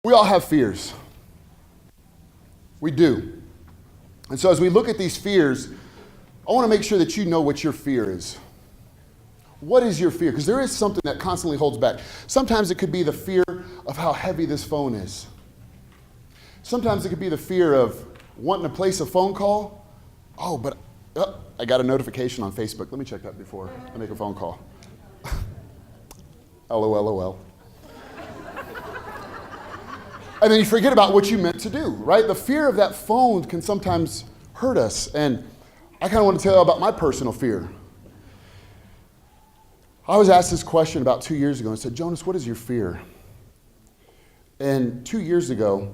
We all have fears. We do. And so as we look at these fears, I want to make sure that you know what your fear is. What is your fear? Because there is something that constantly holds back. Sometimes it could be the fear of how heavy this phone is. Sometimes it could be the fear of wanting to place a phone call. Oh, but I got a notification on Facebook. Let me check that before I make a phone call. LOL. And then you forget about what you meant to do, right? The fear of that phone can sometimes hurt us. And I kind of want to tell you about my personal fear. I was asked this question about 2 years ago and said, Jonas, what is your fear? And 2 years ago,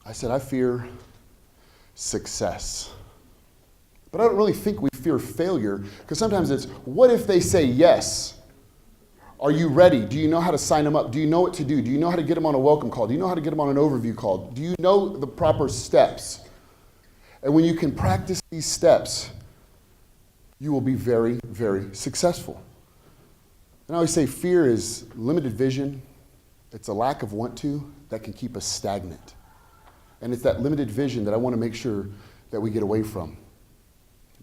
I said, I fear success. But I don't really think we fear failure, because sometimes it's, what if they say yes? Are you ready? Do you know how to sign them up? Do you know what to do? Do you know how to get them on a welcome call? Do you know how to get them on an overview call? Do you know the proper steps? And when you can practice these steps, you will be very, very successful. And I always say fear is limited vision. It's a lack of want to that can keep us stagnant. And it's that limited vision that I want to make sure that we get away from.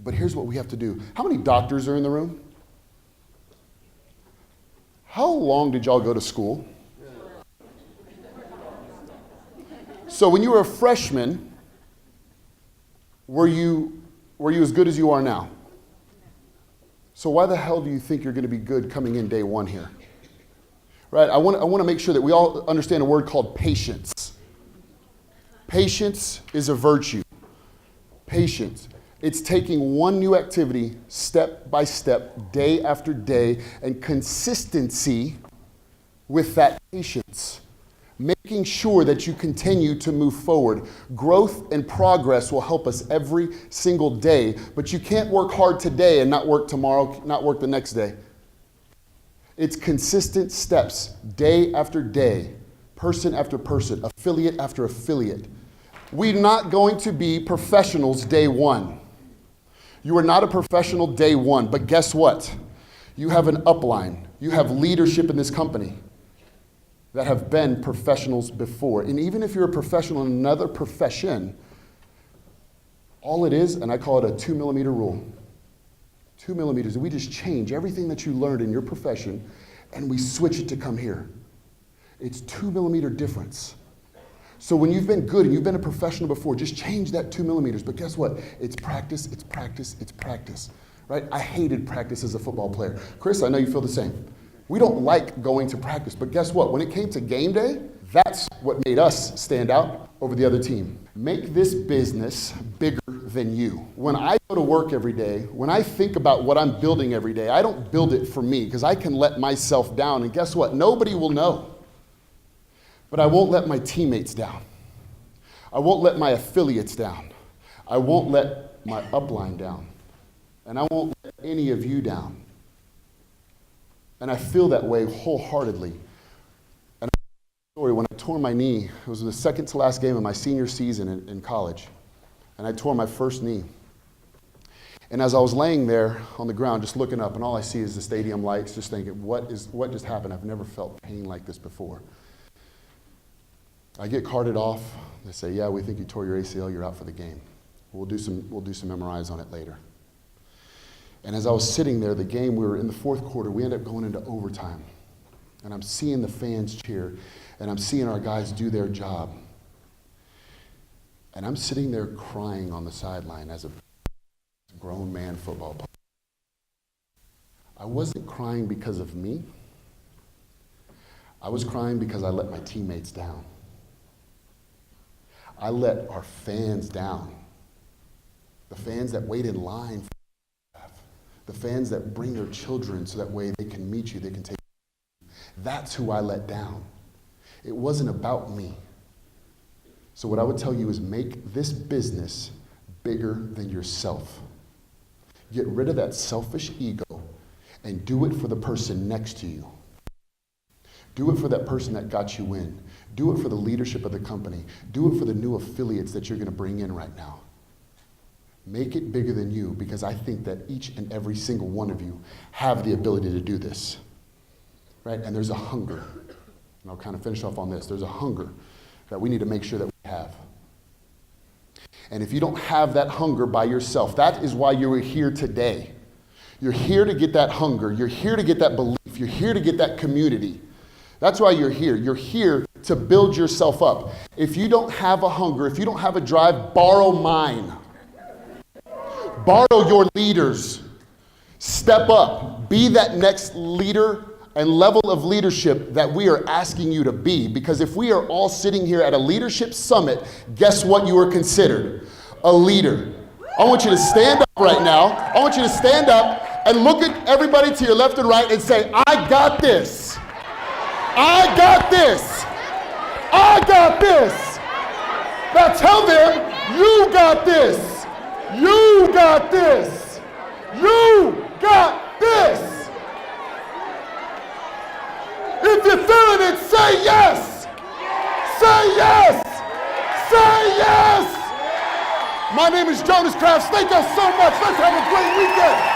But here's what we have to do. How many doctors are in the room? How long did y'all go to school? So when you were a freshman, were you as good as you are now? So why the hell do you think you're going to be good coming in day one here? Right? I want to make sure that we all understand a word called patience. Patience is a virtue. Patience. It's taking one new activity step by step, day after day, and consistency with that patience. Making sure that you continue to move forward. Growth and progress will help us every single day, but you can't work hard today and not work tomorrow, not work the next day. It's consistent steps, day after day, person after person, affiliate after affiliate. We're not going to be professionals day one. You are not a professional day one, but guess what? You have an upline. You have leadership in this company that have been professionals before. And even if you're a professional in another profession, all it is, and I call it a 2 millimeter rule. 2 millimeters, and we just change everything that you learned in your profession and we switch it to come here. It's 2 millimeter difference. So when you've been good and you've been a professional before, just change that 2 millimeters. But guess what? It's practice, it's practice, it's practice. Right? I hated practice as a football player. Chris, I know you feel the same. We don't like going to practice, but guess what? When it came to game day, that's what made us stand out over the other team. Make this business bigger than you. When I go to work every day, when I think about what I'm building every day, I don't build it for me because I can let myself down. And guess what? Nobody will know. But I won't let my teammates down. I won't let my affiliates down. I won't let my upline down. And I won't let any of you down. And I feel that way wholeheartedly. And story, when I tore my knee, it was the second to last game of my senior season in college. And I tore my first knee. And as I was laying there on the ground, just looking up, and all I see is the stadium lights, just thinking, what just happened? I've never felt pain like this before. I get carted off. They say, yeah, we think you tore your ACL, you're out for the game. We'll do some MRIs on it later. And as I was sitting there, the game, we were in the fourth quarter, we ended up going into overtime. And I'm seeing the fans cheer, and I'm seeing our guys do their job. And I'm sitting there crying on the sideline as a grown man football player. I wasn't crying because of me. I was crying because I let my teammates down. I let our fans down. The fans that wait in line for the fans that bring their children so that way they can meet you, they can take you. That's who I let down. It wasn't about me. So what I would tell you is make this business bigger than yourself. Get rid of that selfish ego and do it for the person next to you. Do it for that person that got you in. Do it for the leadership of the company. Do it for the new affiliates that you're going to bring in right now. Make it bigger than you, because I think that each and every single one of you have the ability to do this. Right? And there's a hunger. And I'll kind of finish off on this. There's a hunger that we need to make sure that we have. And if you don't have that hunger by yourself, that is why you are here today. You're here to get that hunger. You're here to get that belief. You're here to get that community. That's why you're here. You're here to build yourself up. If you don't have a hunger, if you don't have a drive, borrow mine. Borrow your leaders. Step up. Be that next leader and level of leadership that we are asking you to be. Because if we are all sitting here at a leadership summit, guess what you are considered? A leader. I want you to stand up right now. I want you to stand up and look at everybody to your left and right and say, I got this. I got this. I got this. Now tell them, you got this. You got this. You got this. If you're feeling it, say yes. Say yes. Say yes. My name is Jonas Krafts. Thank you so much. Let's have a great weekend.